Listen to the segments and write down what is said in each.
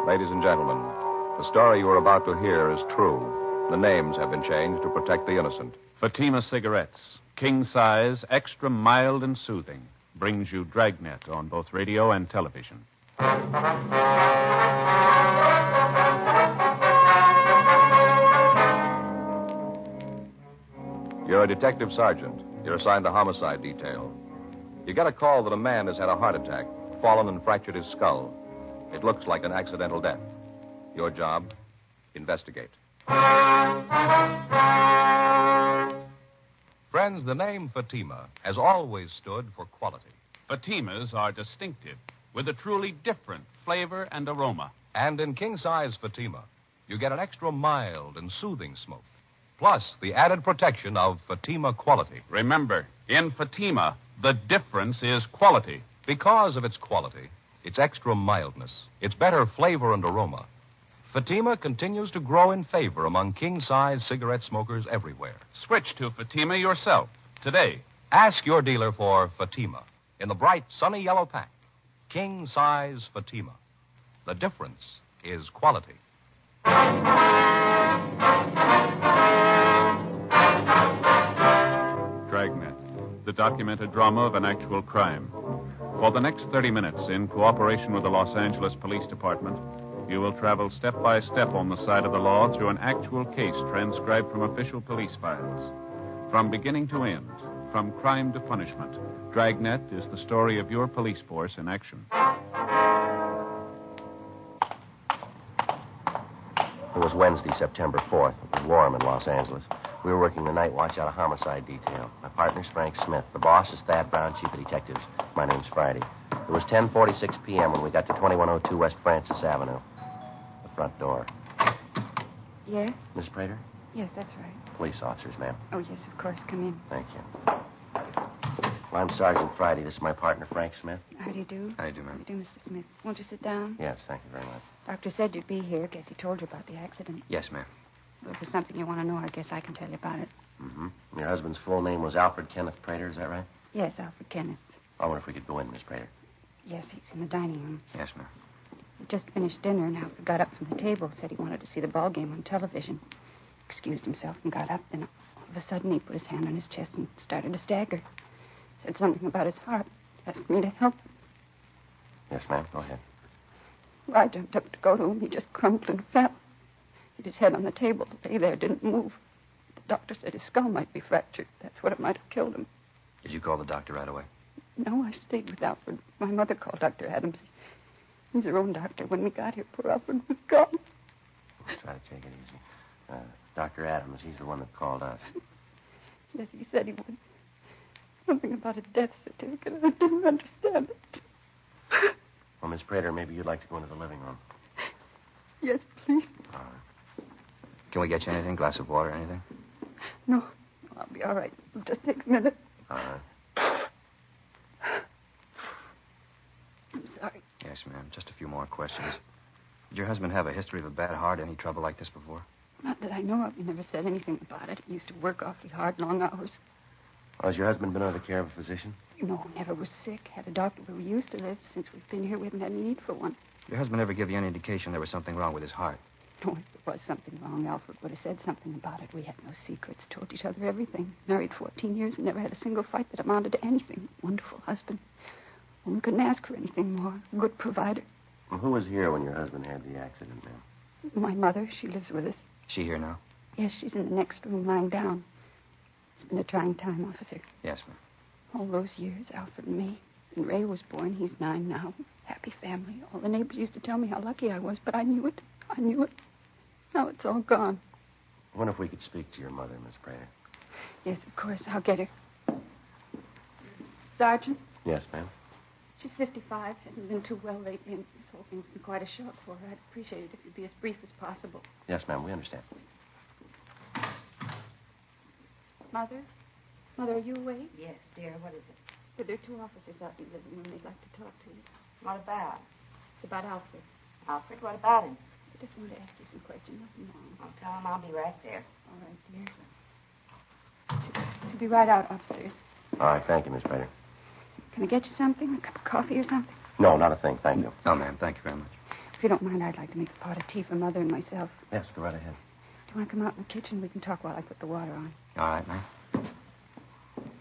Ladies and gentlemen, the story you are about to hear is true. The names have been changed to protect the innocent. Fatima Cigarettes, king size, extra mild and soothing, brings you Dragnet on both radio and television. You're a detective sergeant. You're assigned to homicide detail. You get a call that a man has had a heart attack, fallen and fractured his skull. It looks like an accidental death. Your job, investigate. Friends, the name Fatima has always stood for quality. Fatimas are distinctive, with a truly different flavor and aroma. And in king-size Fatima, you get an extra mild and soothing smoke, plus the added protection of Fatima quality. Remember, in Fatima, the difference is quality. Because of its quality, its extra mildness, its better flavor and aroma, Fatima continues to grow in favor among king-size cigarette smokers everywhere. Switch to Fatima yourself today. Ask your dealer for Fatima in the bright, sunny yellow pack. King-size Fatima. The difference is quality. Dragnet, the documented drama of an actual crime. For the next 30 minutes, in cooperation with the Los Angeles Police Department, you will travel step by step on the side of the law through an actual case transcribed from official police files. From beginning to end, from crime to punishment, Dragnet is the story of your police force in action. It was Wednesday, September 4th. It was warm in Los Angeles. We were working the night watch out of homicide detail. My partner's Frank Smith. The boss is Thad Brown, chief of detectives. My name's Friday. It was 10:46 p.m. when we got to 2102 West Francis Avenue. The front door. Yes? Miss Prater? Yes, that's right. Police officers, ma'am. Oh, yes, of course. Come in. Thank you. Well, I'm Sergeant Friday. This is my partner, Frank Smith. How do you do? How do you do, ma'am? How do you do, Mr. Smith? Won't you sit down? Yes, thank you very much. Doctor said you'd be here. Guess he told you about the accident. Yes, ma'am. Well, if there's something you want to know, I guess I can tell you about it. Mm-hmm. Your husband's full name was Alfred Kenneth Prater, is that right? Yes, Alfred Kenneth. I wonder if we could go in, Miss Prater. Yes, he's in the dining room. Yes, ma'am. We just finished dinner, and Alfred got up from the table, said he wanted to see the ball game on television. Excused himself and got up. Then all of a sudden, he put his hand on his chest and started to stagger. Said something about his heart. Asked me to help. Yes, ma'am. Go ahead. Well, I jumped up to go to him. He just crumpled and fell. Hit his head on the table. Lay there, didn't move. The doctor said his skull might be fractured. That's what it might have killed him. Did you call the doctor right away? No, I stayed with Alfred. My mother called Dr. Adams. He's her own doctor. When we got here, poor Alfred was gone. We'll try to take it easy. Dr. Adams, he's the one that called us. Yes, he said he would. Something about a death certificate. I didn't understand it. Well, Miss Prater, maybe you'd like to go into the living room. Yes, please. All right. Can we get you anything? Glass of water, anything? No, I'll be all right. It'll just take a minute. All right. I'm sorry. Yes, ma'am. Just a few more questions. Did your husband have a history of a bad heart? Any trouble like this before? Not that I know of. He never said anything about it. He used to work awfully hard, long hours. Well, has your husband been under the care of a physician? No, never was sick. Had a doctor where we used to live. Since we've been here, we haven't had any need for one. Your husband ever give you any indication there was something wrong with his heart? No, if there was something wrong, Alfred would have said something about it. We had no secrets, told each other everything. Married 14 years and never had a single fight that amounted to anything. Wonderful husband. Woman couldn't ask for anything more. Good provider. Well, who was here when your husband had the accident, ma'am? My mother, she lives with us. Is she here now? Yes, she's in the next room lying down. It's been a trying time, officer. Yes, ma'am. All those years, Alfred and me. When Ray was born, he's 9 now. Happy family. All the neighbors used to tell me how lucky I was, but I knew it. I knew it. Now it's all gone. I wonder if we could speak to your mother, Miss Prater. Yes, of course. I'll get her. Sergeant? Yes, ma'am. She's 55. Hasn't been too well lately, and this whole thing's been quite a shock for her. I'd appreciate it if you'd be as brief as possible. Yes, ma'am. We understand. Mother? Mother, are you awake? Yes, dear. What is it? There are 2 officers out in the living room. They'd like to talk to you. What about? It's about Alfred. Alfred, what about him? I just wanted to ask you some questions. Nothing wrong. I'll tell him I'll be right there. All right, dear. She'll be right out, officers. All right. Thank you, Miss Prater. Can I get you something? A cup of coffee or something? No, not a thing. Thank you. No, ma'am. Thank you very much. If you don't mind, I'd like to make a pot of tea for Mother and myself. Yes, go right ahead. Do you want to come out in the kitchen? We can talk while I put the water on. All right, ma'am.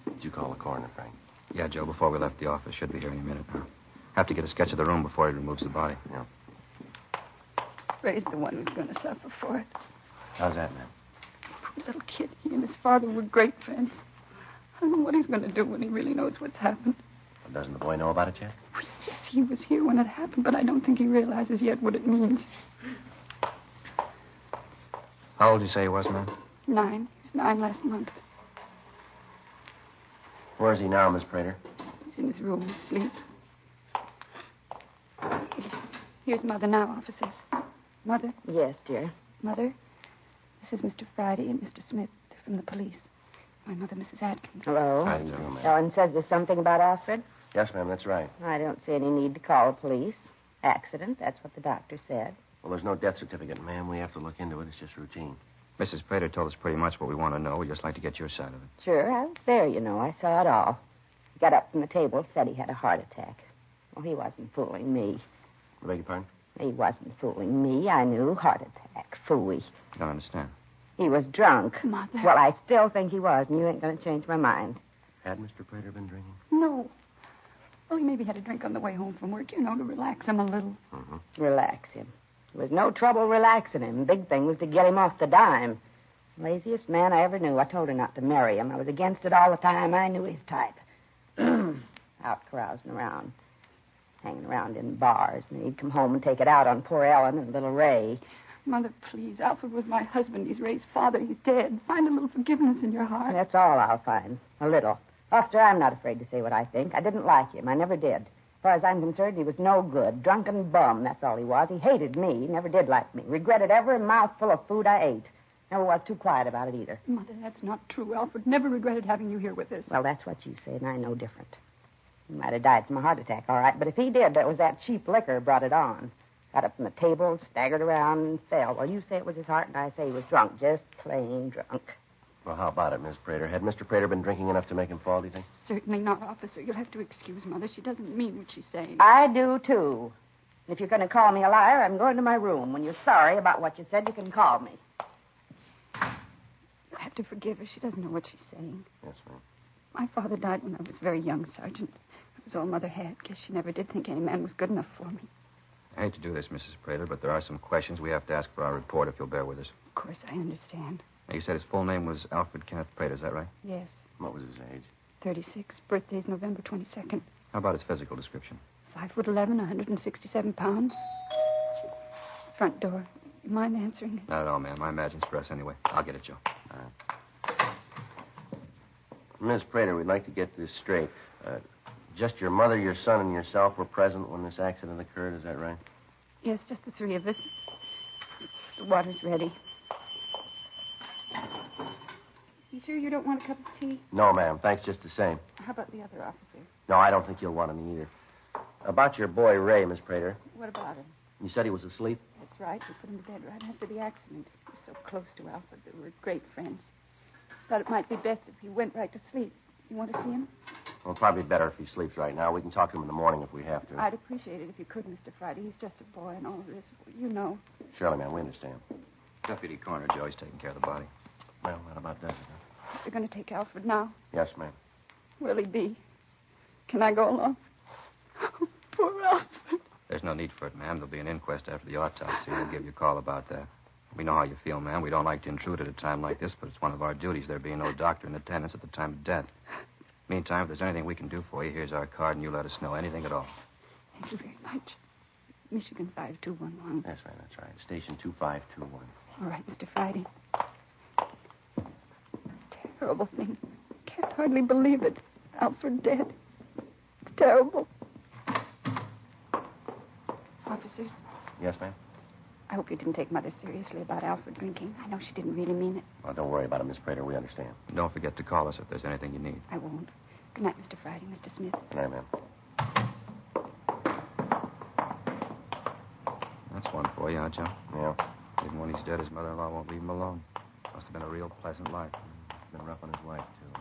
Did you call the coroner, Frank? Yeah, Joe, before we left the office. Should be here any minute now. Have to get a sketch of the room before he removes the body. Yeah. Ray's the one who's going to suffer for it. How's that, ma'am? Poor little kid. He and his father were great friends. I don't know what he's going to do when he really knows what's happened. Well, doesn't the boy know about it yet? Well, yes, he was here when it happened, but I don't think he realizes yet what it means. How old did you say he was, ma'am? 9. He's 9 last month. Where is he now, Miss Prater? He's in his room asleep. Here's Mother now, officers. Mother? Yes, dear. Mother? This is Mr. Friday and Mr. Smith. They're from the police. My mother, Mrs. Atkins. Hello. How do you do, ma'am? Ellen says there's something about Alfred. Yes, ma'am, that's right. I don't see any need to call the police. Accident, that's what the doctor said. Well, there's no death certificate, ma'am. We have to look into it. It's just routine. Mrs. Prater told us pretty much what we want to know. We'd just like to get your side of it. Sure, I was there, you know. I saw it all. He got up from the table, said he had a heart attack. Well, he wasn't fooling me. I beg your pardon? He wasn't fooling me. I knew. Heart attack. Phooey. I don't understand. He was drunk. Mother. Well, I still think he was, and you ain't going to change my mind. Had Mr. Prater been drinking? No. Well, he maybe had a drink on the way home from work, you know, to relax him a little. Mm-hmm. Relax him. There was no trouble relaxing him. Big thing was to get him off the dime. Laziest man I ever knew. I told her not to marry him. I was against it all the time. I knew his type. Out carousing around. Hanging around in bars. And he'd come home and take it out on poor Ellen and little Ray. Mother, please. Alfred was my husband. He's Ray's father. He's dead. Find a little forgiveness in your heart. That's all I'll find. A little. Officer, I'm not afraid to say what I think. I didn't like him. I never did. As far as I'm concerned, he was no good. Drunken bum, that's all he was. He hated me. He never did like me. Regretted every mouthful of food I ate. Never was too quiet about it either. Mother, that's not true. Alfred never regretted having you here with us. Well, that's what you say, and I know different. He might have died from a heart attack, all right. But if he did, that was that cheap liquor brought it on. Got up from the table, staggered around, and fell. Well, you say it was his heart, and I say he was drunk. Just plain drunk. Well, how about it, Miss Prater? Had Mr. Prater been drinking enough to make him fall, do you think? Certainly not, officer. You'll have to excuse Mother. She doesn't mean what she's saying. I do, too. If you're going to call me a liar, I'm going to my room. When you're sorry about what you said, you can call me. You'll have to forgive her. She doesn't know what she's saying. Yes, ma'am. My father died when I was very young, Sergeant. That was all Mother had. Guess she never did think any man was good enough for me. I hate to do this, Mrs. Prater, but there are some questions we have to ask for our report if you'll bear with us. Of course, I understand. Now, you said his full name was Alfred Kenneth Prater, is that right? Yes. What was his age? 36. Birthday's November 22nd. How about his physical description? 5'11", 167 pounds. Front door. You mind answering it? Not at all, ma'am. I imagine it's for us anyway. I'll get it, Joe. All right. Miss Prater, we'd like to get this straight. Just your mother, your son, and yourself were present when this accident occurred, is that right? Yes, just the three of us. The water's ready. You sure you don't want a cup of tea? No, ma'am. Thanks just the same. How about the other officer? No, I don't think you'll want any either. About your boy, Ray, Miss Prater. What about him? You said he was asleep? That's right. We put him to bed right after the accident. He was so close to Alfred. They were great friends. Thought it might be best if he went right to sleep. You want to see him? Well, probably better if he sleeps right now. We can talk to him in the morning if we have to. I'd appreciate it if you could, Mr. Friday. He's just a boy and all of this. You know. Surely, ma'am, we understand. Deputy Coroner Joe, he's taking care of the body. Well, that about does it, huh? They're going to take Alfred now. Yes, ma'am. Where'll he be? Can I go along? Oh, poor Alfred. There's no need for it, ma'am. There'll be an inquest after the autopsy. We'll give you a call about that. We know how you feel, ma'am. We don't like to intrude at a time like this, but it's one of our duties, there being no doctor in attendance at the time of death. Meantime, if there's anything we can do for you, here's our card, and you let us know. Anything at all. Thank you very much. Michigan 5211. Yes, ma'am, that's right. Station 2521. All right, Mr. Friday. Terrible thing. Can't hardly believe it. Alfred dead. Terrible. Officers, Yes, ma'am? I hope you didn't take Mother seriously about Alfred drinking. I know she didn't really mean it. Well, don't worry about it, Miss Prater. We understand. And don't forget to call us if there's anything you need. I won't. Good night, Mr. Friday, Mr. Smith. Good night, ma'am. That's one for you, huh, Joe? Yeah. Even when he's dead, his mother-in-law won't leave him alone. Must have been a real pleasant life. It's been rough on his wife, too.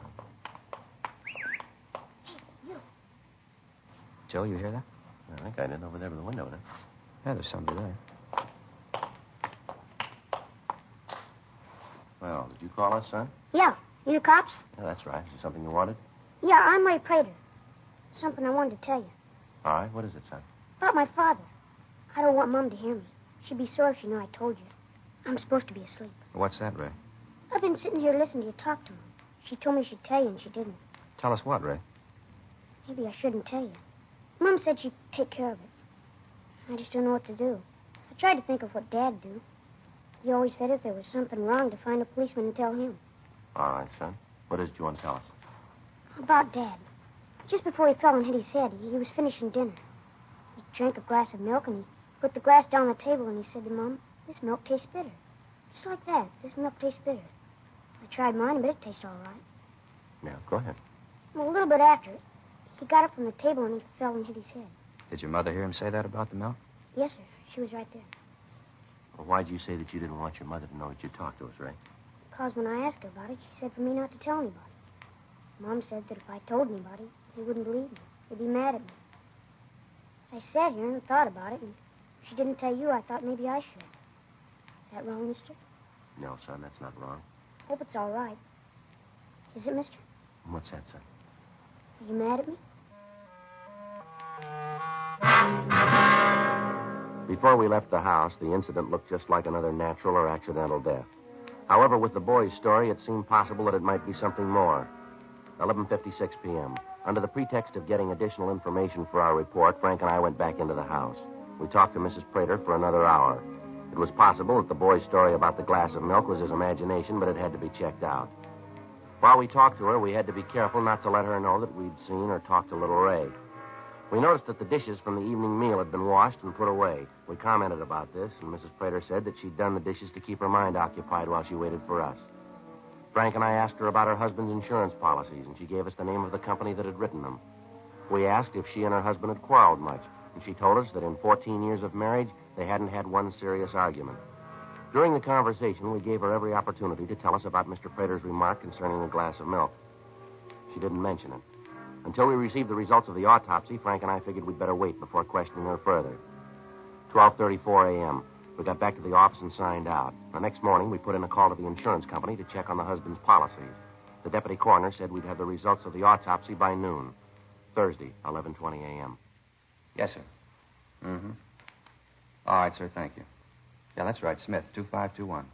Joe, you hear that? I think I did over there by the window, didn't Yeah, Yeah, there's somebody there. Well, did you call us, son? Yeah. You the cops? Yeah, that's right. Is there something you wanted? Yeah, I'm Ray Prater. Something I wanted to tell you. All right. What is it, son? About my father. I don't want Mom to hear me. She'd be sore if she knew I told you. I'm supposed to be asleep. What's that, Ray? I've been sitting here listening to you talk to him. She told me she'd tell you, and she didn't. Tell us what, Ray? Maybe I shouldn't tell you. Mom said she'd take care of it. I just don't know what to do. I tried to think of what Dad'd do. He always said if there was something wrong to find a policeman and tell him. All right, son. What is it you want to tell us? About Dad. Just before he fell and hit his head, he was finishing dinner. He drank a glass of milk, and he put the glass down on the table, and he said to Mom, "This milk tastes bitter." Just like that. This milk tastes bitter. I tried mine, but it tastes all right. Yeah, go ahead. Well, a little bit after, he got up from the table, and he fell and hit his head. Did your mother hear him say that about the milk? Yes, sir. She was right there. Well, why'd you say that you didn't want your mother to know that you talked to us, Ray? Because when I asked her about it, she said for me not to tell anybody. Mom said that if I told anybody, they wouldn't believe me. They'd be mad at me. I sat here and thought about it, and if she didn't tell you, I thought maybe I should. Is that wrong, mister? No, son, that's not wrong. Hope it's all right. Is it, mister? What's that, son? Are you mad at me? Before we left the house, the incident looked just like another natural or accidental death. However, with the boy's story, it seemed possible that it might be something more. 11:56 p.m. Under the pretext of getting additional information for our report, Frank and I went back into the house. We talked to Mrs. Prater for another hour. It was possible that the boy's story about the glass of milk was his imagination, but it had to be checked out. While we talked to her, we had to be careful not to let her know that we'd seen or talked to little Ray. We noticed that the dishes from the evening meal had been washed and put away. We commented about this, and Mrs. Prater said that she'd done the dishes to keep her mind occupied while she waited for us. Frank and I asked her about her husband's insurance policies, and she gave us the name of the company that had written them. We asked if she and her husband had quarreled much, and she told us that in 14 years of marriage, they hadn't had one serious argument. During the conversation, we gave her every opportunity to tell us about Mr. Prater's remark concerning the glass of milk. She didn't mention it. Until we received the results of the autopsy, Frank and I figured we'd better wait before questioning her further. 12:34 a.m. We got back to the office and signed out. The next morning, we put in a call to the insurance company to check on the husband's policies. The deputy coroner said we'd have the results of the autopsy by noon. Thursday, 11:20 a.m. Yes, sir. Mm-hmm. All right, sir. Thank you. Yeah, that's right. Smith, 2521.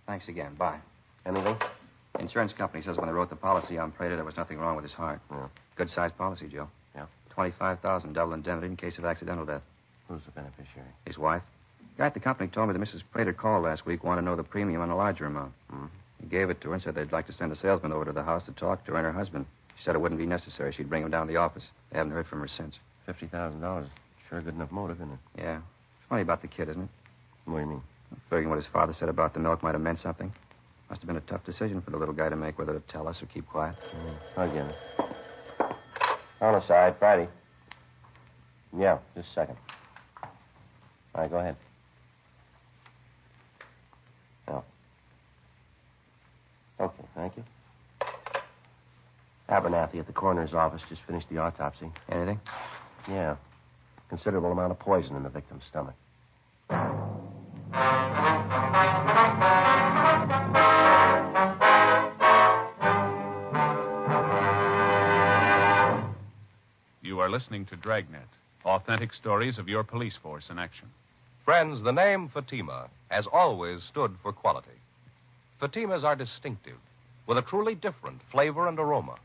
Thanks again. Bye. Anything? The insurance company says when they wrote the policy on Prater, there was nothing wrong with his heart. Yeah. Good-sized policy, Joe. Yeah. $25,000 double indemnity in case of accidental death. Who's the beneficiary? His wife. The guy at the company told me that Mrs. Prater called last week, wanted to know the premium on a larger amount. Hmm. He gave it to her and said they'd like to send a salesman over to the house to talk to her and her husband. She said it wouldn't be necessary. She'd bring him down to the office. They haven't heard from her since. $50,000. Sure good enough motive, isn't it? Yeah. It's funny about the kid, isn't it? What do you mean? Figuring what his father said about the milk might have meant something. Must have been a tough decision for the little guy to make, whether to tell us or keep quiet. I get it. On the side, Friday. Yeah, just a second. All right, go ahead. No. Okay, thank you. Abernathy at the coroner's office just finished the autopsy. Anything? Yeah. Considerable amount of poison in the victim's stomach. You are listening to Dragnet, authentic stories of your police force in action. Friends, the name Fatima has always stood for quality. Fatimas are distinctive, with a truly different flavor and aroma.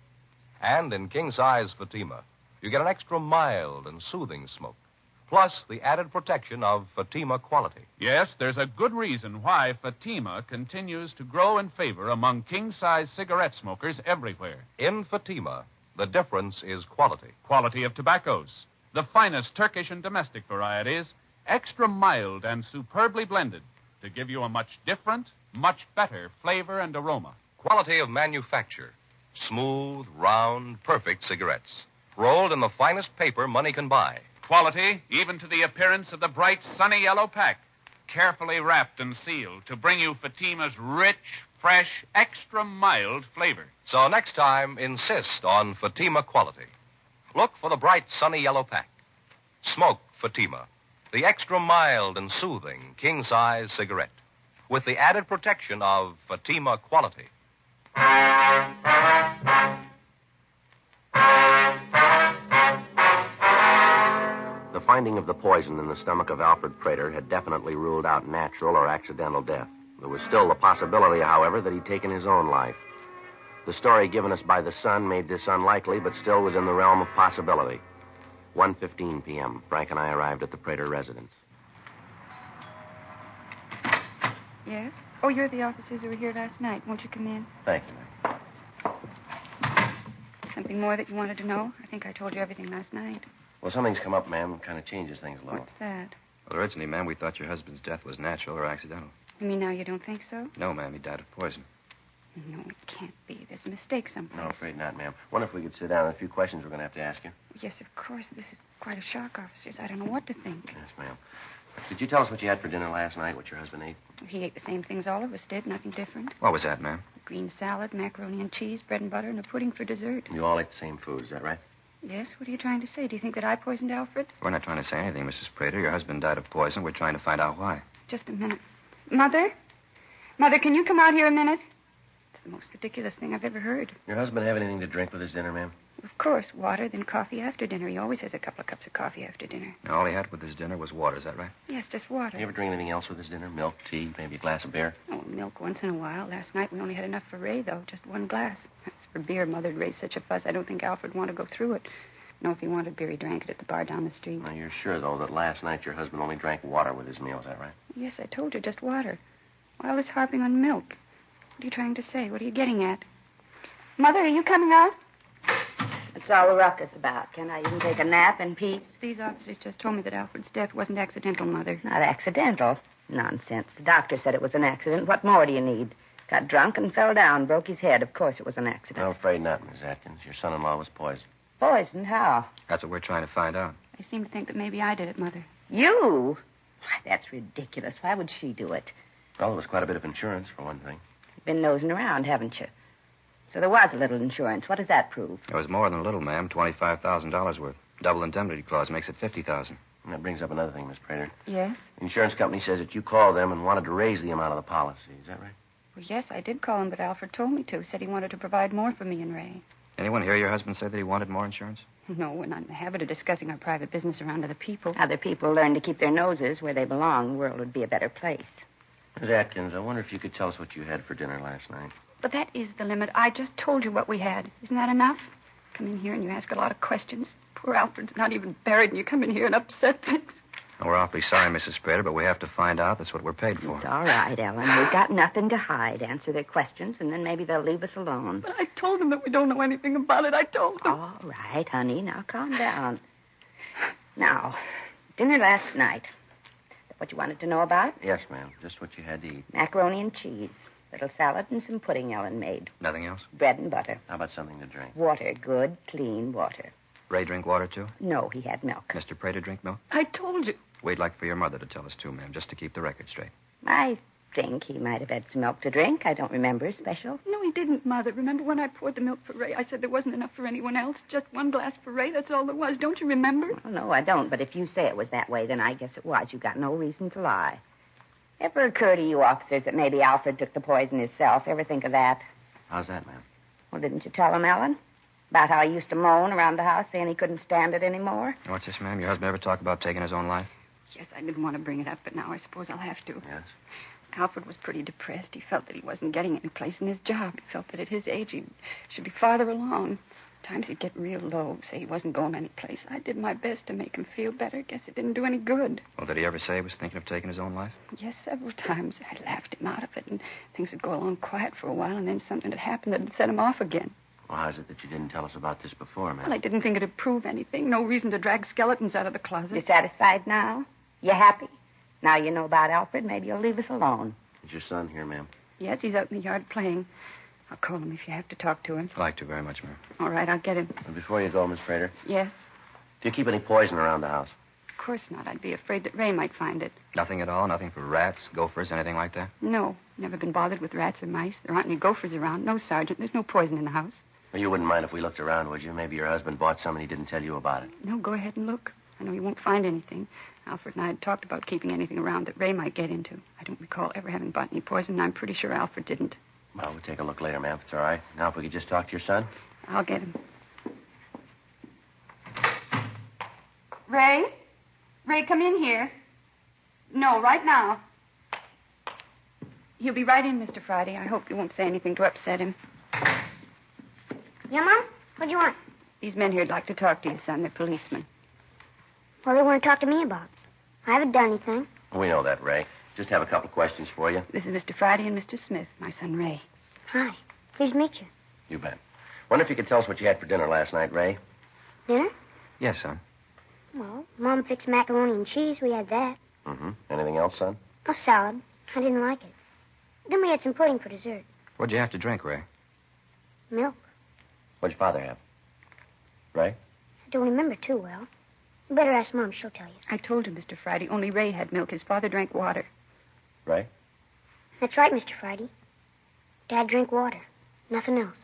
And in king-size Fatima, you get an extra mild and soothing smoke, plus the added protection of Fatima quality. Yes, there's a good reason why Fatima continues to grow in favor among king-size cigarette smokers everywhere. In Fatima, the difference is quality. Quality of tobaccos, the finest Turkish and domestic varieties, extra mild and superbly blended to give you a much different, much better flavor and aroma. Quality of manufacture. Smooth, round, perfect cigarettes. Rolled in the finest paper money can buy. Quality, even to the appearance of the bright, sunny yellow pack. Carefully wrapped and sealed to bring you Fatima's rich, fresh, extra mild flavor. So next time, insist on Fatima quality. Look for the bright, sunny yellow pack. Smoke Fatima. the extra mild and soothing king-size cigarette with the added protection of Fatima quality. The finding of the poison in the stomach of Alfred Prater had definitely ruled out natural or accidental death. There was still the possibility, however, that he'd taken his own life. The story given us by the Sun made this unlikely, but still within the realm of possibility. 1:15 p.m. Frank and I arrived at the Prater residence. Yes? Oh, you're the officers who were here last night. Won't you come in? Thank you, ma'am. Something more that you wanted to know? I think I told you everything last night. Well, something's come up, ma'am. Kind of changes things a little. What's that? Well, originally, ma'am, we thought your husband's death was natural or accidental. You mean now you don't think so? No, ma'am, he died of poison. No, it can't be. There's a mistake someplace. No, afraid not, ma'am. Wonder if we could sit down. A few questions we're going to have to ask you. Yes, of course. This is quite a shock, officers. I don't know what to think. Yes, ma'am. Did you tell us what you had for dinner last night, what your husband ate? He ate the same things all of us did, nothing different. What was that, ma'am? Green salad, macaroni and cheese, bread and butter, and a pudding for dessert. You all ate the same food, is that right? Yes, what are you trying to say? Do you think that I poisoned Alfred? We're not trying to say anything, Mrs. Prater. Your husband died of poison. We're trying to find out why. Just a minute. Mother? Mother, can you come out here a minute? It's the most ridiculous thing I've ever heard. Your husband have anything to drink with his dinner, ma'am? Of course, water, then coffee after dinner. He always has a couple of cups of coffee after dinner. Now, all he had with his dinner was water, is that right? Yes, just water. You ever drink anything else with his dinner? Milk, tea, maybe a glass of beer? Oh, milk once in a while. Last night we only had enough for Ray, though. Just one glass. As for beer, Mother'd raise such a fuss, I don't think Alfred would want to go through it. No, if he wanted beer, he drank it at the bar down the street. Now, you're sure, though, that last night your husband only drank water with his meal, is that right? Yes, I told you, just water. Why all this harping on milk? What are you trying to say? What are you getting at? Mother, are you coming out? That's all the ruckus about. Can I even take a nap in peace? These officers just told me that Alfred's death wasn't accidental, Mother. Not accidental. Nonsense. The doctor said it was an accident. What more do you need? Got drunk and fell down, broke his head. Of course it was an accident. I'm afraid not, Miss Atkins. Your son-in-law was poisoned. Poisoned? How? That's what we're trying to find out. They seem to think that maybe I did it, Mother. You? Why, that's ridiculous. Why would she do it? Well, there was quite a bit of insurance, for one thing. You've been nosing around, haven't you? So there was a little insurance. What does that prove? It was more than a little, ma'am. $25,000 worth. Double indemnity clause makes it $50,000. And that brings up another thing, Miss Prater. Yes? The insurance company says that you called them and wanted to raise the amount of the policy. Is that right? Well, yes, I did call him, but Alfred told me to. Said he wanted to provide more for me and Ray. Anyone hear your husband say that he wanted more insurance? No, we're not in the habit of discussing our private business around other people. Other people learn to keep their noses where they belong. The world would be a better place. Miss Atkins, I wonder if you could tell us what you had for dinner last night. But that is the limit. I just told you what we had. Isn't that enough? Come in here and you ask a lot of questions. Poor Alfred's not even buried, and you come in here and upset things. Well, we're awfully sorry, Mrs. Prater, but we have to find out. That's what we're paid for. It's all right, Ellen. We've got nothing to hide. Answer their questions, and then maybe they'll leave us alone. But I told them that we don't know anything about it. I told them. All right, honey. Now calm down. Now, dinner last night. What you wanted to know about? Yes, ma'am. Just what you had to eat. Macaroni and cheese. Little salad and some pudding Ellen made. Nothing else? Bread and butter. How about something to drink? Water. Good, clean water. Ray drink water, too? No, he had milk. Mr. Prater drink milk? I told you. We'd like for your mother to tell us, too, ma'am, just to keep the record straight. I think he might have had some milk to drink. I don't remember special. No, he didn't, Mother. Remember when I poured the milk for Ray? I said there wasn't enough for anyone else. Just one glass for Ray. That's all there was. Don't you remember? Well, no, I don't. But if you say it was that way, then I guess it was. You got no reason to lie. Ever occur to you officers that maybe Alfred took the poison himself? Ever think of that? How's that, ma'am? Well, didn't you tell him, Ellen? About how he used to moan around the house saying he couldn't stand it anymore? What's this, ma'am? Your husband ever talk about taking his own life? Yes, I didn't want to bring it up, but now I suppose I'll have to. Yes. Alfred was pretty depressed. He felt that he wasn't getting any place in his job. He felt that at his age he should be farther along. Times he'd get real low, say he wasn't going any place. I did my best to make him feel better. Guess it didn't do any good. Well, did he ever say he was thinking of taking his own life? Yes, several times. I laughed him out of it, and things would go along quiet for a while, and then something would happen that would set him off again. Well, how is it that you didn't tell us about this before, ma'am? Well, I didn't think it'd prove anything. No reason to drag skeletons out of the closet. You satisfied now? You happy? Now you know about Alfred, maybe you'll leave us alone. Is your son here, ma'am? Yes, he's out in the yard playing. I'll call him if you have to talk to him. I'd like to very much, ma'am. All right, I'll get him. And before you go, Miss Prater, Yes? do you keep any poison around the house? Of course not. I'd be afraid that Ray might find it. Nothing at all? Nothing for rats, gophers, anything like that? No, never been bothered with rats or mice. There aren't any gophers around. No, Sergeant. There's no poison in the house. Well, you wouldn't mind if we looked around, would you? Maybe your husband bought some and he didn't tell you about it. No, go ahead and look. I know you won't find anything. Alfred and I had talked about keeping anything around that Ray might get into. I don't recall ever having bought any poison, and I'm pretty sure Alfred didn't. Well, we'll take a look later, ma'am, if it's all right. Now, if we could just talk to your son. I'll get him. Ray? Ray, come in here. No, right now. He'll be right in, Mr. Friday. I hope you won't say anything to upset him. Yeah, Mom? What do you want? These men here'd like to talk to you, son. They're policemen. What do they want to talk to me about? I haven't done anything. We know that, Ray. Just have a couple of questions for you. This is Mr. Friday and Mr. Smith, my son Ray. Hi. Pleased to meet you. You bet. Wonder if you could tell us what you had for dinner last night, Ray? Dinner? Yes, son. Well, Mom fixed macaroni and cheese. We had that. Mm-hmm. Anything else, son? A salad. I didn't like it. Then we had some pudding for dessert. What'd you have to drink, Ray? Milk. What'd your father have? Ray? I don't remember too well. You better ask Mom. She'll tell you. I told him, Mr. Friday, only Ray had milk. His father drank water. Ray? That's right, Mr. Friday. Dad drank water. Nothing else.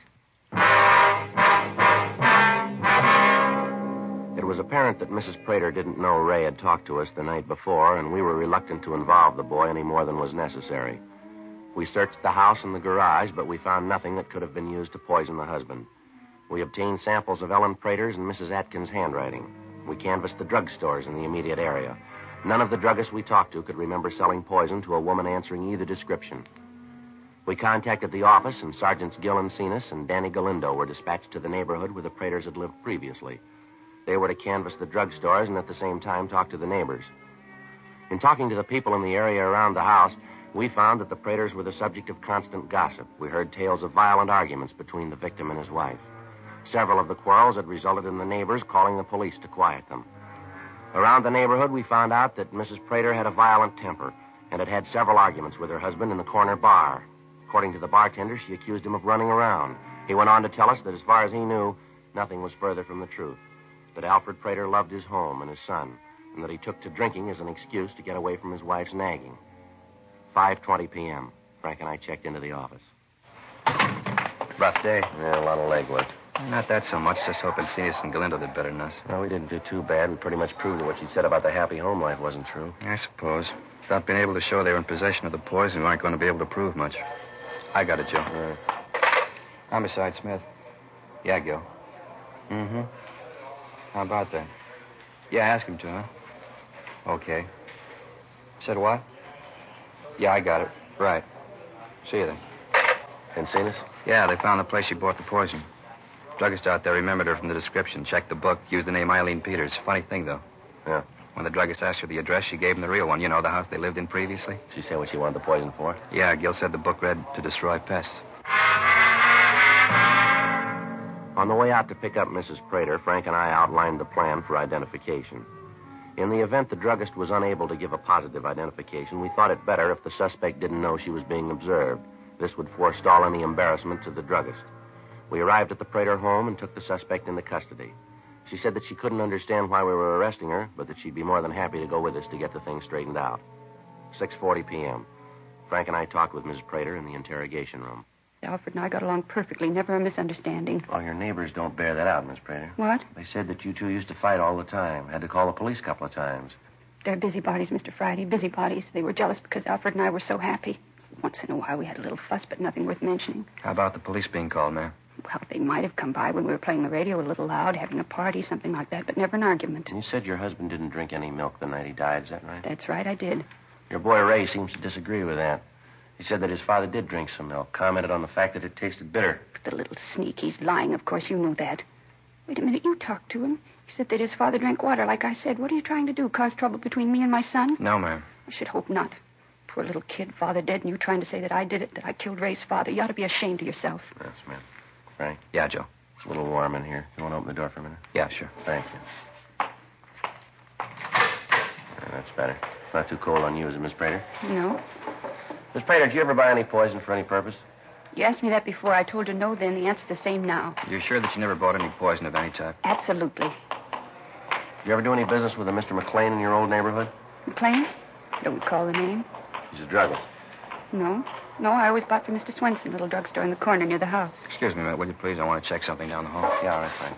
It was apparent that Mrs. Prater didn't know Ray had talked to us the night before, and we were reluctant to involve the boy any more than was necessary. We searched the house and the garage, but we found nothing that could have been used to poison the husband. We obtained samples of Ellen Prater's and Mrs. Atkins' handwriting. We canvassed the drugstores in the immediate area. None of the druggists we talked to could remember selling poison to a woman answering either description. We contacted the office, and Sergeants Gill and Cenas and Danny Galindo were dispatched to the neighborhood where the Praters had lived previously. They were to canvass the drugstores and at the same time talk to the neighbors. In talking to the people in the area around the house, we found that the Praters were the subject of constant gossip. We heard tales of violent arguments between the victim and his wife. Several of the quarrels had resulted in the neighbors calling the police to quiet them. Around the neighborhood, we found out that Mrs. Prater had a violent temper and had had several arguments with her husband in the corner bar. According to the bartender, she accused him of running around. He went on to tell us that as far as he knew, nothing was further from the truth. That Alfred Prater loved his home and his son, and that he took to drinking as an excuse to get away from his wife's nagging. 5:20 p.m. Frank and I checked into the office. Rough day. Yeah, a lot of legwork. Not that so much. Just hoping Cenas and Galindo did better than us. No, we didn't do too bad. We pretty much proved that what she said about the happy home life wasn't true. I suppose. Without being able to show they were in possession of the poison, we aren't going to be able to prove much. I got it, Joe. Homicide, Smith. Yeah, Gil. Mm-hmm. How about that? Yeah, ask him to, huh? Okay. Said what? Yeah, I got it. Right. See you then. And Cenas? Yeah, they found the place she bought the poison. Druggist out there remembered her from the description, checked the book, used the name Eileen Peters. Funny thing, though. Yeah. When the druggist asked her the address, she gave him the real one. You know, the house they lived in previously? She said what she wanted the poison for? Yeah, Gil said the book read to destroy pests. On the way out to pick up Mrs. Prater, Frank and I outlined the plan for identification. In the event the druggist was unable to give a positive identification, we thought it better if the suspect didn't know she was being observed. This would forestall any embarrassment to the druggist. We arrived at the Prater home and took the suspect into custody. She said that she couldn't understand why we were arresting her, but that she'd be more than happy to go with us to get the thing straightened out. 6:40 p.m. Frank and I talked with Mrs. Prater in the interrogation room. Alfred and I got along perfectly, never a misunderstanding. Oh, your neighbors don't bear that out, Miss Prater. What? They said that you two used to fight all the time. Had to call the police a couple of times. They're busybodies, Mr. Friday, busybodies. They were jealous because Alfred and I were so happy. Once in a while we had a little fuss, but nothing worth mentioning. How about the police being called, ma'am? Well, they might have come by when we were playing the radio a little loud, having a party, something like that, but never an argument. And you said your husband didn't drink any milk the night he died, is that right? That's right, I did. Your boy Ray seems to disagree with that. He said that his father did drink some milk, commented on the fact that it tasted bitter. But the little sneak, he's lying, of course, you know that. Wait a minute, you talked to him. He said that his father drank water, like I said. What are you trying to do, cause trouble between me and my son? No, ma'am. I should hope not. Poor little kid, father dead, and you trying to say that I did it, that I killed Ray's father. You ought to be ashamed of yourself. Yes, ma'am. Frank? Yeah, Joe. It's a little warm in here. You want to open the door for a minute? Yeah, sure. Thank you. Yeah, that's better. It's not too cold on you, is it, Miss Prater? No. Miss Prater, did you ever buy any poison for any purpose? You asked me that before. I told you no then. The answer's the same now. You're sure that you never bought any poison of any type? Absolutely. You ever do any business with a Mr. McLean in your old neighborhood? McLean? Don't recall the name. He's a druggist. No. No, I always bought from Mr. Swenson, a little drugstore in the corner near the house. Excuse me a minute, will you please? I want to check something down the hall. Yeah, all right, fine.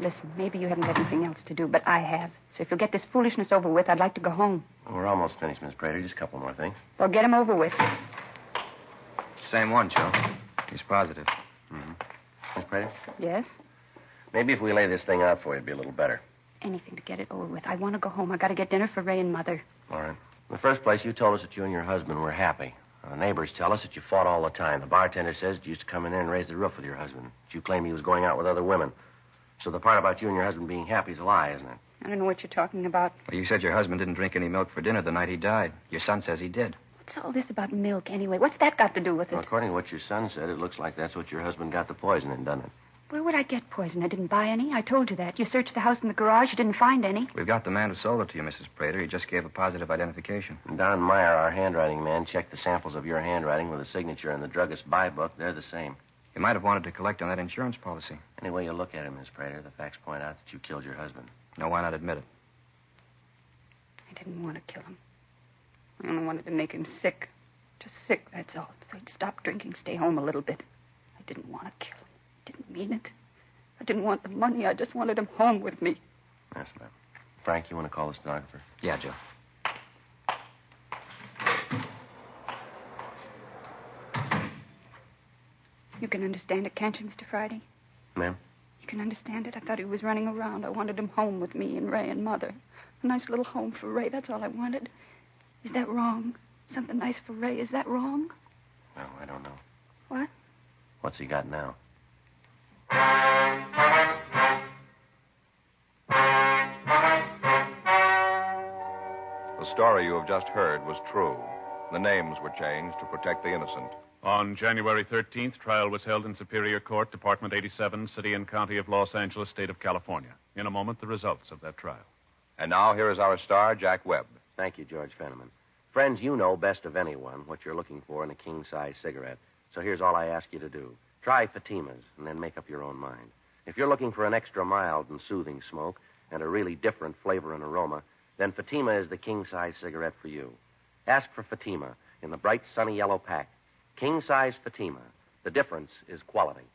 listen, maybe you haven't got anything else to do, but I have. So if you'll get this foolishness over with, I'd like to go home. We're almost finished, Miss Prater. Just a couple more things. Well, get him over with. Same one, Joe. He's positive. Mm-hmm. Miss Prater? Yes? Maybe if we lay this thing out for you, it'd be a little better. Anything to get it over with. I want to go home. I got to get dinner for Ray and Mother. All right. In the first place, you told us that you and your husband were happy. The neighbors tell us that you fought all the time. The bartender says that you used to come in there and raise the roof with your husband. That you claim he was going out with other women. So the part about you and your husband being happy is a lie, isn't it? I don't know what you're talking about. Well, you said your husband didn't drink any milk for dinner the night he died. Your son says he did. What's all this about milk, anyway? What's that got to do with it? Well, according to what your son said, it looks like that's what your husband got the poison in, doesn't it? Where would I get poison? I didn't buy any. I told you that. You searched the house and the garage. You didn't find any. We've got the man who sold it to you, Mrs. Prater. He just gave a positive identification. And Don Meyer, our handwriting man, checked the samples of your handwriting with a signature in the druggist's buy book. They're the same. You might have wanted to collect on that insurance policy. Any way you look at it, Miss Prater, the facts point out that you killed your husband. No, why not admit it? I didn't want to kill him. I only wanted to make him sick. Just sick, that's all. So he'd stop drinking, stay home a little bit. I didn't want to kill him. I didn't mean it. I didn't want the money. I just wanted him home with me. Yes, ma'am. Frank, you want to call the stenographer? Yeah, Joe. You can understand it, can't you, Mr. Friday? Ma'am? You can understand it. I thought he was running around. I wanted him home with me and Ray and Mother. A nice little home for Ray. That's all I wanted. Is that wrong? Something nice for Ray. Is that wrong? No, I don't know. What? What's he got now? The story you have just heard was true. The names were changed to protect the innocent. On January 13th, trial was held in Superior Court, Department 87, City and County of Los Angeles, State of California. In a moment, the results of that trial. And now, here is our star, Jack Webb. Thank you, George Fenneman. Friends, you know best of anyone what you're looking for in a king-size cigarette. So here's all I ask you to do. Try Fatima's and then make up your own mind. If you're looking for an extra mild and soothing smoke and a really different flavor and aroma, then Fatima is the king-size cigarette for you. Ask for Fatima in the bright, sunny yellow pack. King-size Fatima. The difference is quality.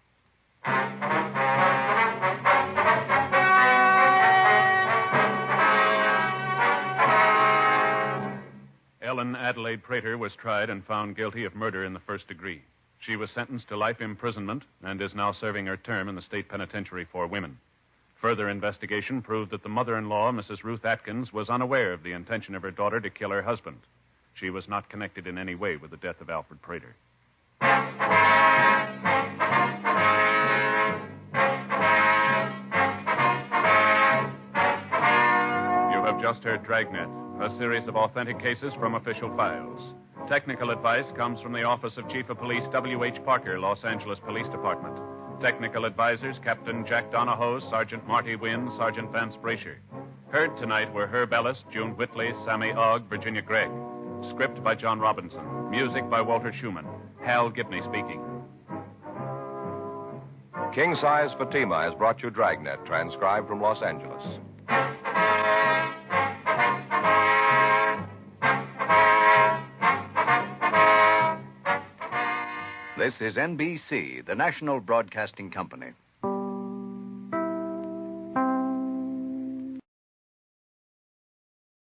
Ellen Adelaide Prater was tried and found guilty of murder in the first degree. She was sentenced to life imprisonment and is now serving her term in the state penitentiary for women. Further investigation proved that the mother-in-law, Mrs. Ruth Atkins, was unaware of the intention of her daughter to kill her husband. She was not connected in any way with the death of Alfred Prater. You have just heard Dragnet, a series of authentic cases from official files. Technical advice comes from the Office of Chief of Police W.H. Parker, Los Angeles Police Department. Technical advisors, Captain Jack Donahoe, Sergeant Marty Wynn, Sergeant Vance Brasher. Heard tonight were Herb Ellis, June Whitley, Sammy Ogg, Virginia Gregg. Script by John Robinson. Music by Walter Schumann. Hal Gibney speaking. King Size Fatima has brought you Dragnet, transcribed from Los Angeles. This is NBC, the national broadcasting company.